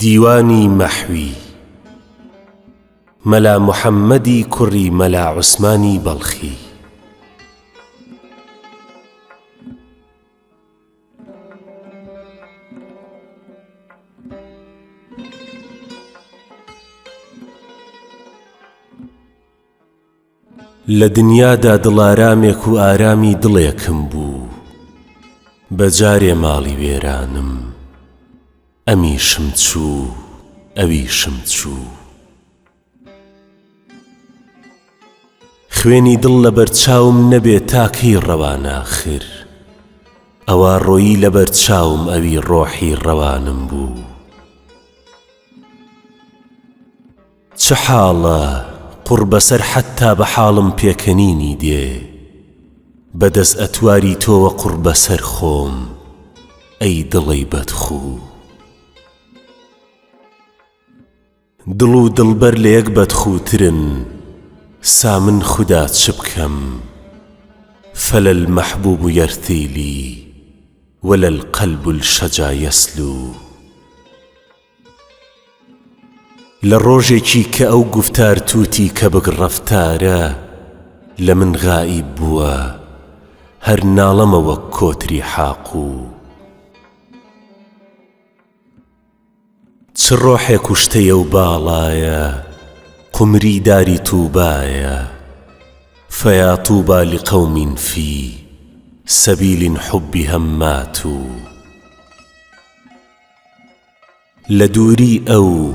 دیوانی مەحوی مەلا محەممەدی کوڕی مەلا عوسمانی بەڵخی. لە دنیادا دڵارامێک و ئارامی دڵێکم بوو، بەجارێ ماڵی وێرانم ئەمیشم چوو ئەویشم چوو. خوێنی دڵ لە بەرچاوم نەبێ تاکەی ڕەواناخر، ئەوا ڕۆیی لە بەرچاوم ئەوی ڕۆحی ڕەوانم بوو. چ حاڵە قوڕ بەسەر حەتا بە حاڵم پێکەنینی دێ، بەدەست ئەتواری تۆوە قوڕ بەسەر خۆم ئەی دڵەی بەدخوو. دڵ و دڵبەر لە یەک بەدخوترن، سامن خودا چ بکەم؟ فلا المحبوب يرثيلي ولا القلب الشجا يسلو. لە ڕۆژێکی کە ئەو گوفتار تووتی کە بگڕەفتارە لە من غائب بووە، هەر ناڵەمە وەک کۆتری حاقوو. چ ڕۆحێک کوشتەیە و باڵایە، قمری داری تووبایە. فيا طوبى لقوم في سبيل حبهم ماتوا. لدوري أو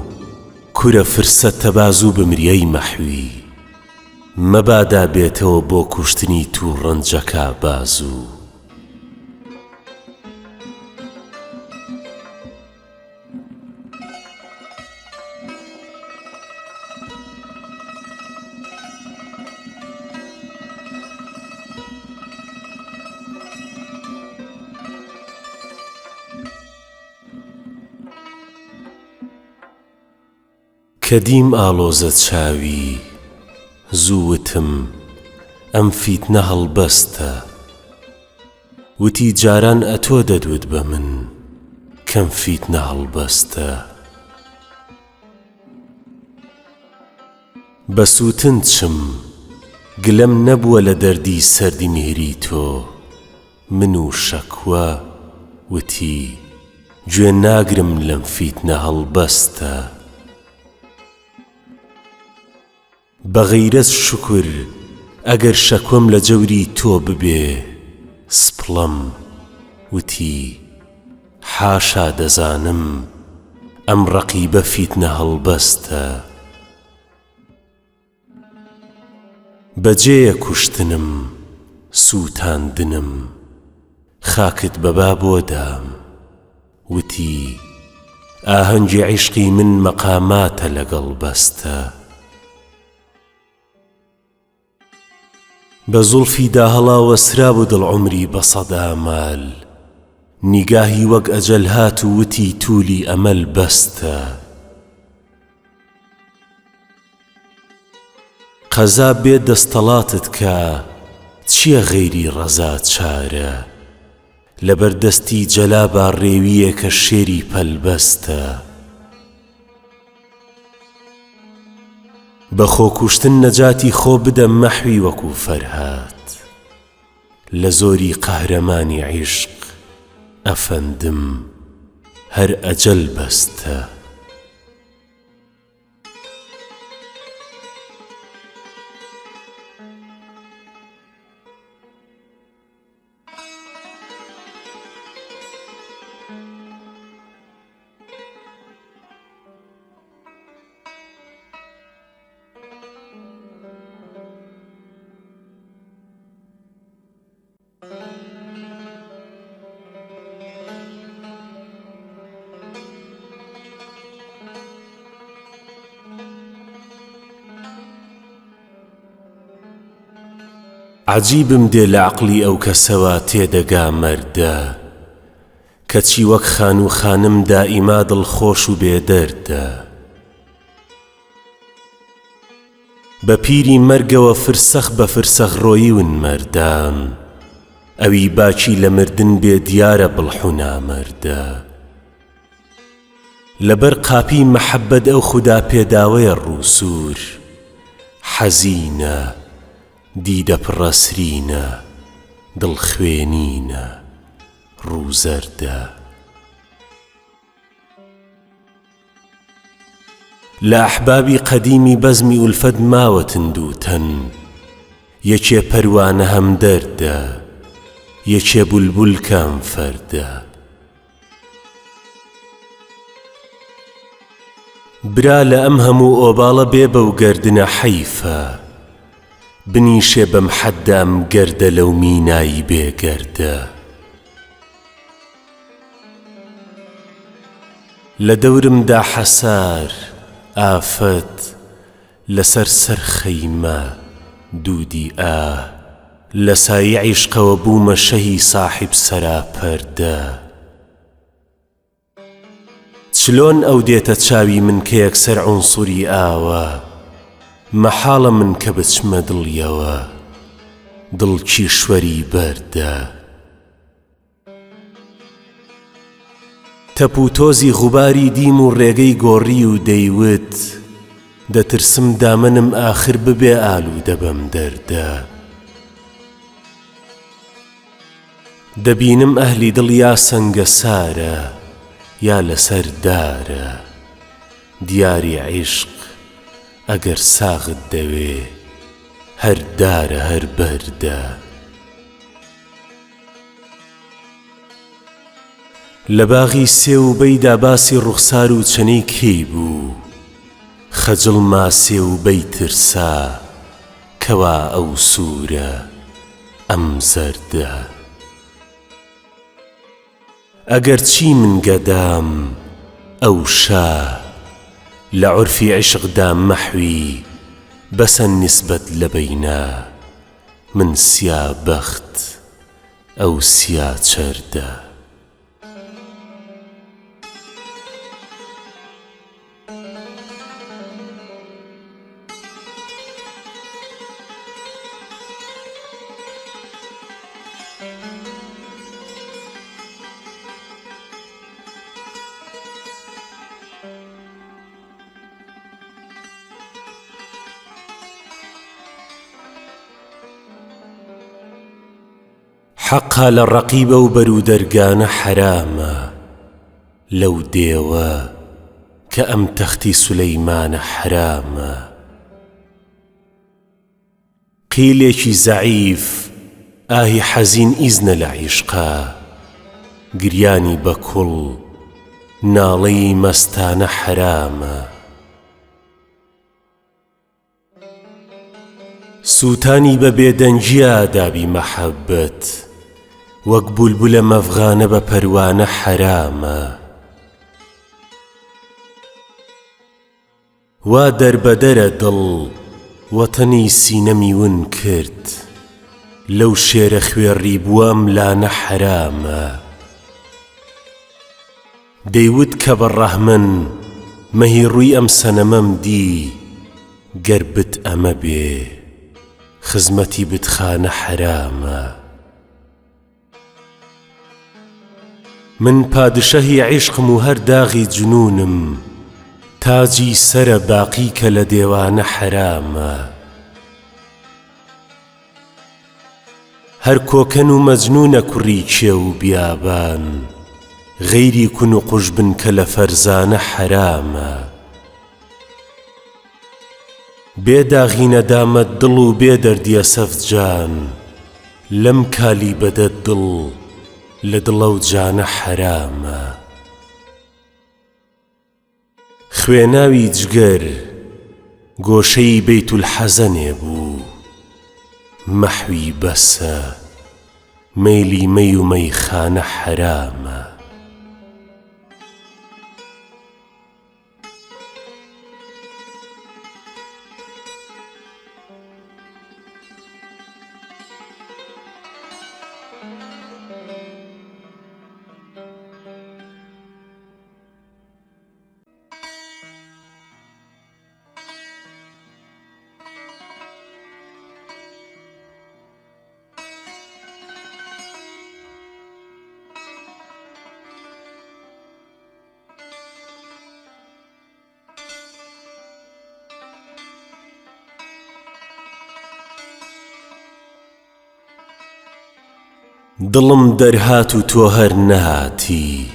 كرة فرسة تبازو بمريي محوي، مبادا بيتو بو كشتني تو رنجكا بازو. کەدیم ئاڵۆزە چاوی زووتم ئەم فیتنە هەڵبەستە، وتی جاران ئەتۆ دەدوت بە من کەم فیتنە هەڵبەستە. بە سووتن چم گلەم نەبووە لە دەردی سەردی میهری تۆ، من و شەکوە وتی گوێ ناگرم لەم فیتنە هەڵبەستە. بەغەیرەت شکر ئەگەر شەکوەم لە جەوری تۆ ببێ، سپڵەم وتی حاشا دەزانم ئەم ڕەقیبە فیتنە هەڵبەستە. بەجێیە کوشتنم سووتاندنم، خاکت بەبا بۆدام وتی ئاهەنگی عیشقی من مەقاماتە لەگەڵ بەستە. بە زوڵفی داهەڵاوە سرابوو دڵ عومری بە سەدا مال، نیگاهی وەک ئەجەل هات و وتی توولی ئەمەل بەستە. قەزا بێ دەستەڵاتت کە چییە غەیری ڕەزا چارە، لەبەر دەستی جەلابا ڕێویە کە شێری پەلبەستە. بە خۆکوشتن نەجاتی خۆ بدە مەحوی وەکو فەرهاد، لە زۆری قەهرەمانی عیشق ئەفەندم هەر ئەجەل بەستە. عجیبم دێ لە عەقڵی ئەو کەسەوە تێدەگا مەردە، کەچی وەک خان و خانم دائیما دڵخۆش و بێدەردە. بە پیری مەرگەوە فرسەخ بە فرسەخ ڕۆیون مەردان، ئەوی باکی لە مردن بێ دیارە بڵح و نامەردە. لەبەر قاپی مەحەبەت ئەو خودا پێداوەیە ڕووسور، حەزینە دیدە پڕەسرینە دڵخوێنینە ڕووزەردە. لە ئەحبابی قەدیمی بەزمی ئولفەت ماوە تندوتەن، یەکێ پەروانە هەمدەردە، یەکێ بولبول کام فەردە. برا لە ئەم هەموو ئۆباڵە بێ بەو گەردنە حەیفە، بنیشێ بەم حەددە ئەم گەردە لەو مینایی بێگەردە. لە دەورمدا حەسار ئافەت، لەسەر سەرخەیمە دوودی ئاه، لە سایە عیشقەوە بوومە شەهی ساحب سەراپەردە. چلۆن ئەو دێتە چاوی من کە یەکسەر عونسوری ئاوە، مەحاڵە من کە بچمە دڵیەوە دڵکی شوەری بەردە. تەپ و تۆزی غوباری دیم و ڕێگەی گۆڕی و دەیوت، دەترسم دامەنم ئاخر ببێ ئالوودە بەم دەردە. دەبینم ئەهلی دڵ یا سەنگەسارە یا لەسەر دارە، دیاری عیشق ئەگەر ساغت دەوێ هەر دارە هەر بەردە. لە باغی سێ و بەیدا باسی ڕوخسار و چەنەی کەی بوو، خەجڵ ماسێ و بەی ترسا کەوا ئەو سوورە ئەم زەردە. ئەگەر چی من گەدام ئەو شا، لە عورفی عیشقدا مەحوی بەسە نیسبەت لە بەینا، من سیا بەخت ئەو سیا چەردە. حەقا لە ڕەقیبە و بەرو دەرگانە حرامە، لەو دێوە کە ئەم تەختی سولەیمانە حرامە. قیلێکی زەعیف ئاهی حەزین ئیزنە لە عیشقا، گریانی بە کوڵ ناڵەی مەستانە حرامە. سووتانی بە بێدەنجیا دابی مەحەبەت، وەک بولبولە مەفغانە بە پەروانە حرامە. وا دەربەدەرە دڵ وەتەنی سینەمی ون کرد، لەو شێرە خوێڕی بووە ئەم لانە حرامە. دەیوت کە بەڕەحمن مەهی ڕووی ئەم سەنەمەم دی، گەر بت ئەمە بێ خزمەتی بتخانە حرامە. من پادشەهی عیشقم و هەر داغی جنونم، تاجی سەرە باقی کە لە دێوانە حرامە. هەر کۆکەن و مەجنونە کوڕی کێ و بیابان، غەیری کون و قوژبن کە لە فەرزانە حرامە. بێداغینە دامەت دڵ و بێدەردیە سەفجان، لەم کالی بەدەت دڵ لە دڵە و جانە حرامە. خوێناوی جگەر گۆشەی بەیت الحەزەنێ بوو، مەحوی بەسە مەیلی مەی و مەیخانە حرامە. دڵم دەرهات و تۆ هەر نەهاتی،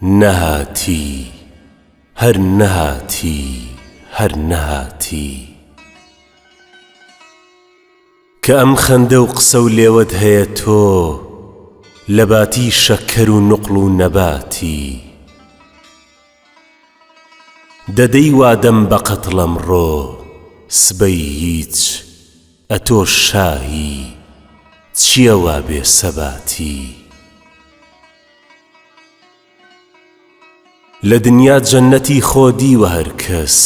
نەهاتی، هەر نەهاتی، هەر نەهاتی. کە ئەم خەندە و قسە و لێوەت هەیە تۆ لە باتی شەکەر و نوقڵ و نەباتی. دەدەی وادەم بە قەتڵ ئەمڕۆ سبەی هیچ ئەتۆ شاهی چییە وا بێ سەباتی. لە دنیا جەنەتی خۆ دیوە هەر کەس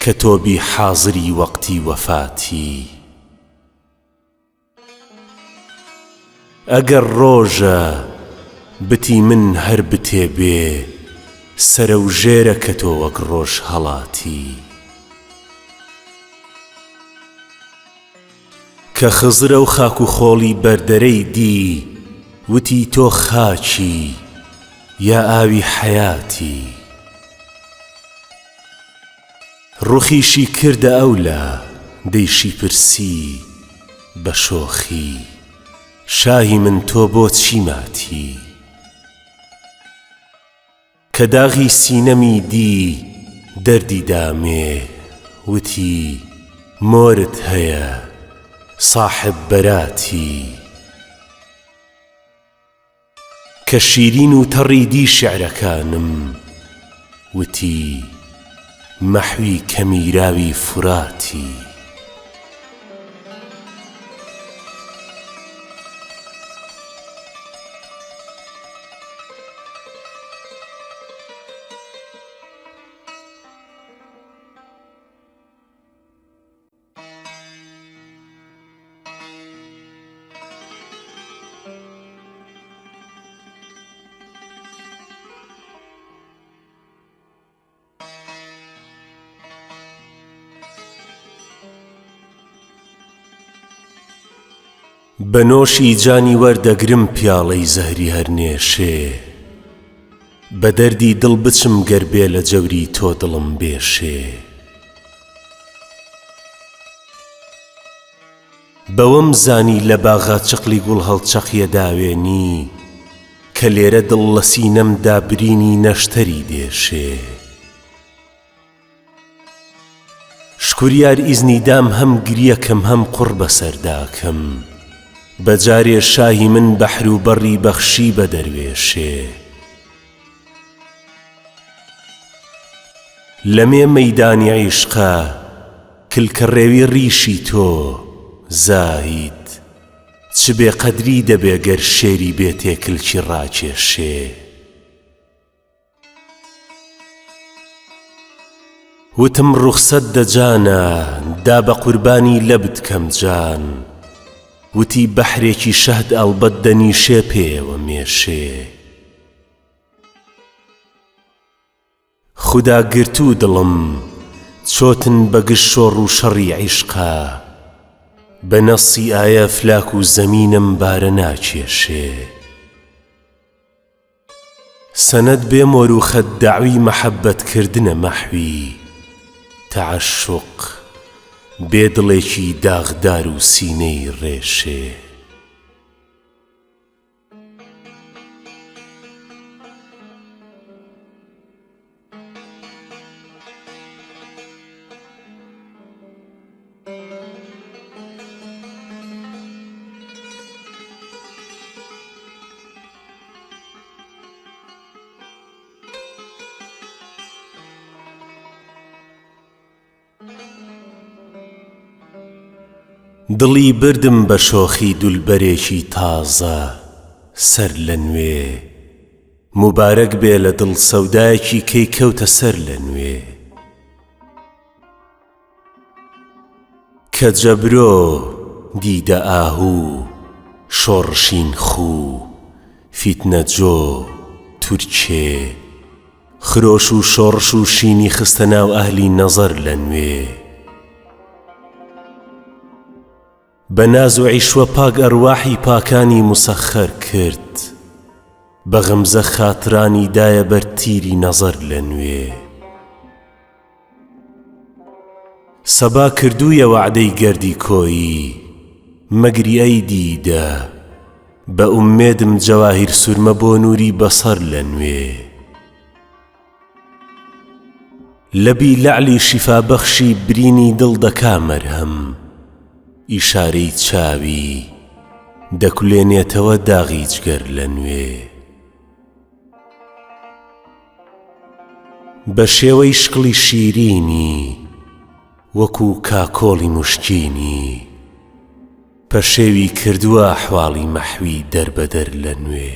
کە تۆ بی حازری وەقتی وەفاتی. ئەگەر ڕۆژە بتی من هەر بتێبێ سەرە و ژێرە کە تۆ وەک ڕۆژ هەڵاتی. کە خزرە و خاک و خۆڵی بەردەرەی دی وتی تۆ خاچی یا ئاوی حەیاتی. ڕوخیشی کردە ئەولا دەیشی پرسی بە شۆخی شاهی من تۆ بۆ چی ماتی. کە داغی سینەمی دی دەردی دامێ وتی مۆرت هەیە صاحب بەراتی. کە شیرین و تەڕی دی شیعرەکانم وتی مەحوی کەمیراوی فوراتی. بەنۆشی جانی وەردەگرم پیاڵەی زەهری هەرنێشێ بە دەردی دڵ بچم گەربێ لە جەوری تۆ دڵم بێشێ. بەوەم زانی لە باغا چقلی گوڵ هەڵچەقیە داوێنی کە لێرە دڵ لە سینەمدا برینی نەشتەری دێشێ. شکوریار ئیزنی دام هەم گریەکەم هەم قوڕ بەسەرداکەم بەجارێ شاهی من بەحر و بەڕی بەخشی بە دەروێشێ. لەمێ مەیدانی عیشقا کلکە ڕێوی ڕیشی تۆ زاهید چ بێقەدری دەبێ گەر شێری بێتێ کلکی ڕاکێشێ. وتم ڕوخسەت دەجانە دا بە قوربانی لە بتکەم جان وتی بەحرێکی شەهد ئەڵبەت دەنیشێ پێوە مێشێ. خودا گرتو دڵم چۆتن بە گشت شۆڕ و شەڕی عیشقا بە نەسی ئایە فلاک و زەمینم بارە ناکێشێ. سەنەد بێ مۆروخەت داوی مەحەبەتکردنە مەحوی تەعەشوق بێ دڵێکی داغدار و سینەی ڕێشێ. دڵی بردم بە شۆخی دولبەرێکی تازە سەر لە نوێ مبارەک بێ لە دڵ سەودایەکی کەی کەوتە سەر لە نوێ. کە جەبرۆ دیدە ئاهوو شۆڕشین خوو فیتنە جۆ تورکێ خرۆش و شۆڕش و شینی خستە ناو ئەهلی نەزەر لە نوێ. بە ناز و عیشوە پاک ئەرواحی پاکانی مسەخەر کرد بە غەمزە خاترانی دایە بەر تیری نەزەر لە نوێ. سەبا کردوویە وعدەی گەردی کۆیی مەگری ئەی دیدە بە ئومێدم جەواهیر سورمە بۆ نووری بەسەر لە نوێ لەبی لەعلی شیفابەخشی برینی دڵ دەکا مەرهەم ئیشارەی چاوی دەکولێنێتەوە داغی جگەر لە نوێ بە شێوەی شکڵی شیرینی وەکو کاکۆڵی موشکینی پەشێوی کردووە ئەحواڵی مەحوی دەربەدەر لە نوێ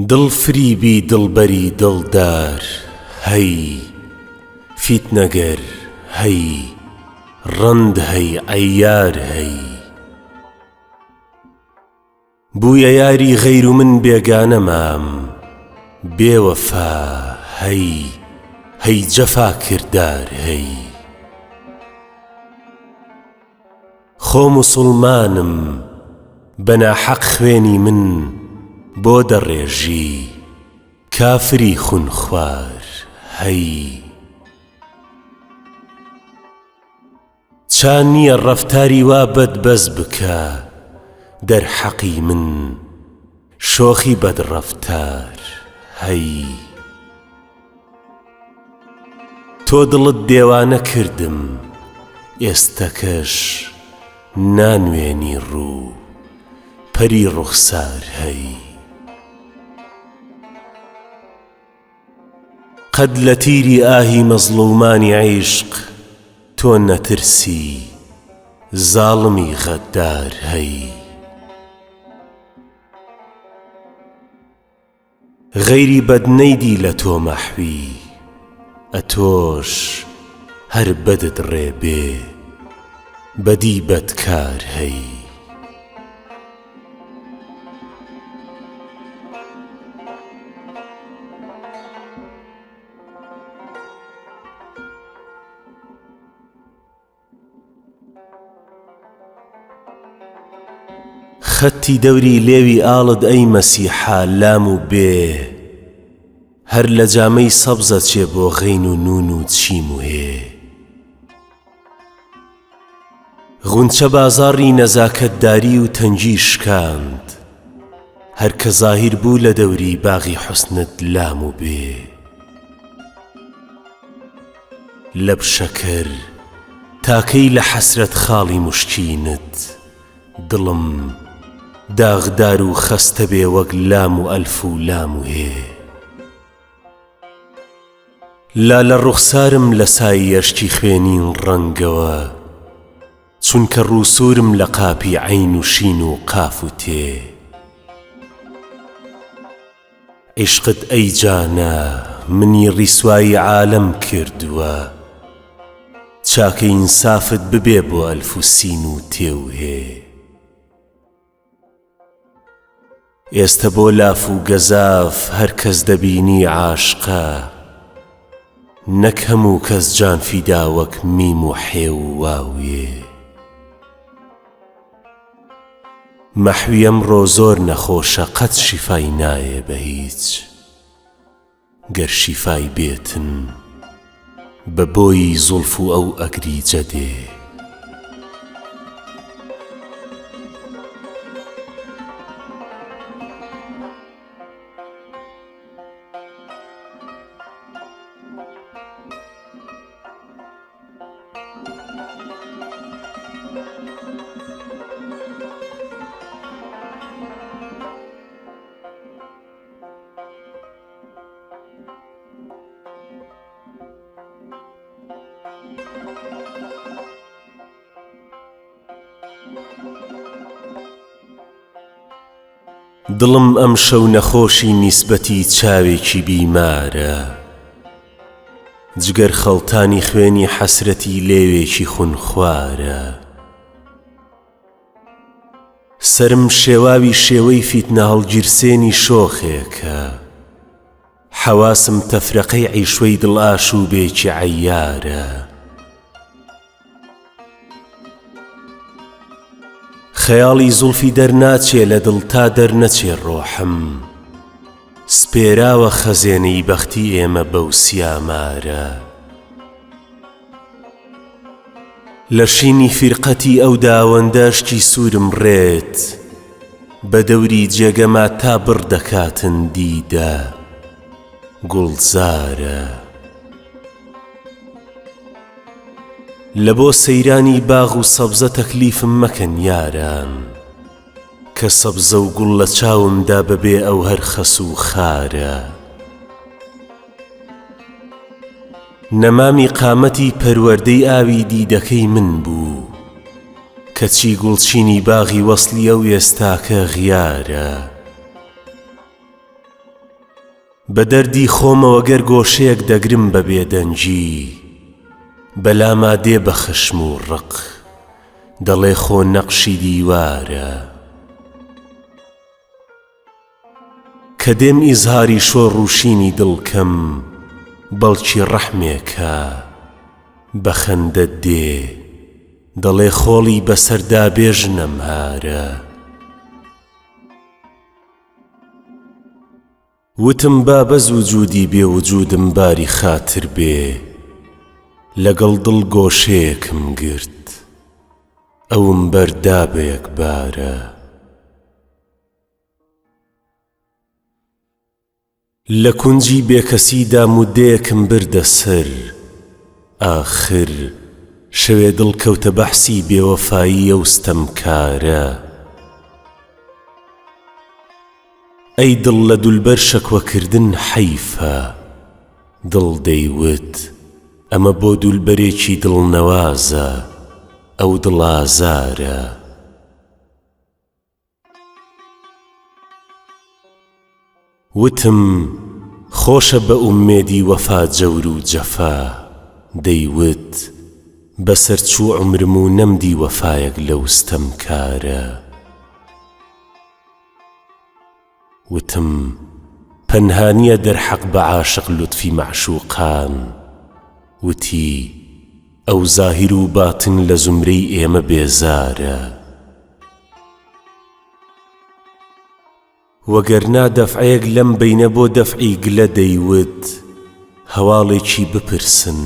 دڵ فریبی دڵبەری دڵدار هەی فیتنەگەر هەی ڕەند هەی عەیار هەی بوویە یاری غەیر و من بێگانە مام بێوەفا هەی هەی جەفا کردار هەی خۆ موسڵمانم بە ناحەق خوێنی من بۆ دەڕێژی کافری خونخوار هەی چان نییە ڕەفتاری وا بەدبەز بکە دەرحەقی من شۆخی بەدڕەفتار هەی تۆ دڵت دێوانە کردم ئێستەکەش نانوێنی ڕوو پەری ڕوخسار هەی قەد لە تیری ئاهی مەزڵومانی عیشق تۆ نەترسی زاڵمی غەدار هەی غەیری بەد نەیدی لە تۆ مەحوی ئەتۆش هەر بەدت ڕێبێ بەدی بەدکار هەی خەتی دەوری لێوی ئاڵد ئەی مەسیحا لام و بێ هەر لە جامەی سەبزە چێ بۆ غەین و نون و چیم و هێ غونچە بازاڕی نەزاکەتداری و تەنگی شکاند هەر کە زاهیر بوو لە دەوری باغی حوسنت لام و بێ لەب شەکەر تاکەی لە حەسرەت خاڵی موشکینت دڵم داغدار و خەستە بێ وەک لام و ئەلف و لام و هێ لا لە ڕوخسارم لە سایی ئەشکی خوێنین ڕەنگەوە چونکە ڕووسورم لە قاپی عەین و شین و قاف و تێ عیشقت ئەی جانە منی ڕیسوایی عالەم کردووە چاکە ئینسافت ببێ بۆ ئەلف و سین و تێ و هێ ئێستە بۆ لاف و گەزاف هەر کەس دەبینی عاشقە نەک هەموو کەس جان فیدا وەک میم و حێ و واویێ مەحوی ئەمڕۆ زۆر نەخۆشە قەت شیفای نایێ بە هیچ گەر شیفای بێتن بە بۆی زوڵف و ئەو ئەگری جەدێ دڵم ئەم شەو نەخۆشی نیسبەتی چاوێکی بیمارە، جگەر خەڵتانی خوێنی حەسرەتی لێوێکی خونخوارە. سرم شێواوی شێوەی فیتنە هەڵگیرسێنی شۆخێکە، حەواسم تەفرەقەی عیشوەی دڵئاشوبێکی عەیارە. خەیاڵی زولفی دەرناچێ لە دڵ تا دەرنەچێ ڕۆحم، سپێراوە خەزێنەی بەختی ئێمە بەو سیامارە. لە شینی فیرقەتی ئەو داوەندەشتی سوورم ڕێت، بە دەوری جێگەما تا بڕ دەکاتن دیدە گوڵزارە. لە بۆ سەیرانی باغ و سەبزە تەکلیفم مەکەن یاران، کە سەبزە و گوڵ لە چاومدا بەبێ ئەو هەر خەس و خارە. نەمامی قامەتی پەروەردەی ئاوی دیدەکەی من بوو، کەچی گوڵچینی باغی وەسلی ئەو ئێستاکە غیارە. بە دەردی خۆمەوە گەر گۆشەیەک دەگرم بە بێدەنجی، بەلاما دێ بە خشم و ڕق دەڵێ خۆ نەقشی دیوارە. کە دێم ئیزهاری شۆڕ و شینی دڵکەم، بەڵکی ڕەحمێکە بە خەندەت دێ دەڵێ خۆڵی بەسەردا بێژنەم هارە. وتم با بەز وجودی بێ وجودم باری خاتر بێ، لەگەڵ دڵ گۆشەیەکم گرت ئەوم بەردا بە یەکبارە. لە کونجی بێکەسیدا مودەیەکم بردە سەر، ئاخر شەوێ دڵ کەوتە بەحسی بێوەفایی ئەو ستەمکارە. ئەی دڵ لە دولبەر شەکوەکردن حەیفە، دڵ دەیوت ئەمە بۆ دولبەرێکی دڵنەوازە ئەو دڵازارە. وتم خۆشە بە ئومێدی وەفا جەور و جەفا، دەیوت بەسەر چوو عومرم و نەمدی وەفایەک لەو ستەمکارە. وتم پەنهانیە دەرحەق بە عاشق لوتفی معشوقان، وتی ئەو زاهیر و باتن لە زومرەی ئێمە بێزارە. وەگەرنا دەفعەیەک لەم بەینە بۆ دەفعی گلە دەیوت هەواڵێکی بپرسن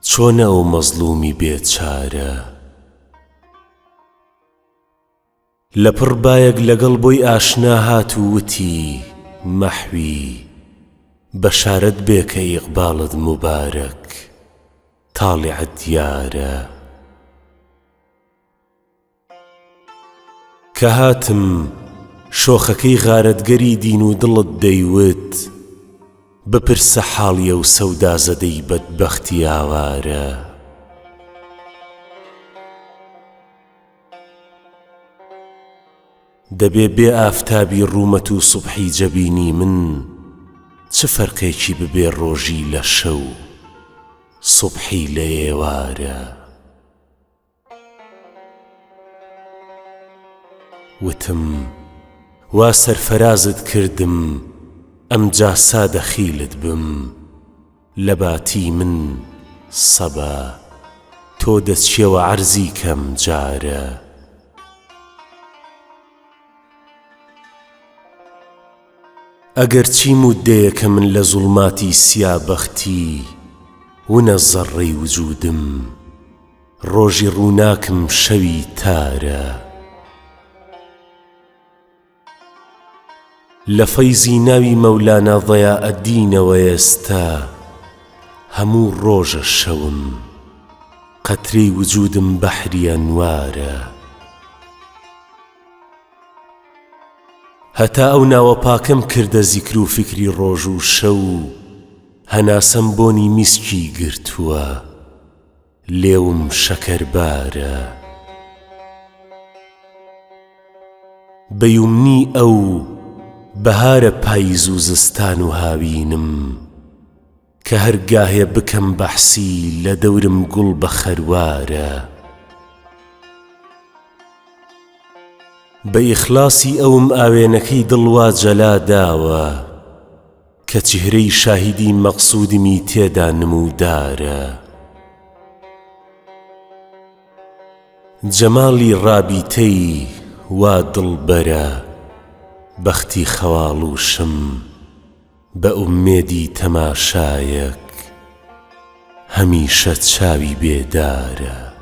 چۆنە ئەو مەزلومی بێچارە. لە پڕ بایەک لەگەڵ بۆی ئاشنا هات و وتی مەحوی بەشارەت بێ کە ئیقباڵت موبارەک تاڵیعت دیارە. کە هاتم شۆخەکەی غارەتگەری دین و دڵت دەیوت بپرسە حاڵیە و سەودازەدەی بەدبەختی ئاوارە. دەبێ بێ ئافتابی ڕوومەت و سوبحی جەبینی من چ فەرقێکی ببێ ڕۆژی لە شەو سوبحی لە ئێوارە. وتم وا سەرفەرازت کردم ئەمجا سادەخیلت بم، لە باتی من سەبا تۆ دەچیەوە عەرزی کەم جارە. ئەگەر چی مودەیەکە من لە زوڵماتی سیابەختی ونە زەڕەی وجودم ڕۆژی ڕووناکم شەوی تارە. لە فەیزی ناوی مەولانە ضەیاءەددینەوە ئێستا هەموو ڕۆژە شەوم قەترەی وجودم بەحری ئەنوارە. هەتا ئەو ناوە پاکەم کردە زیکر و فکری ڕۆژ و شەو، هەناسەم بۆنی میسکی گرتووە لێوم شەکەربارە. بەیومنی ئەو بەهارە پاییز و زستان و هاوینم کە هەرگاهێ بکەم بەحسی لە دەورم گوڵ بە خەروارە بە ئیخلاسی ئەوم ئاوێنەکەی دڵوا جەلا داوە کە چهرەی شاهیدی مەقسوودمی تێدا نمودارە جەماڵی ڕابیتەی وا دڵبەرە بەختی خەواڵوشم بە ئومێدی تەماشایەک هەمیشە چاوی بێدارە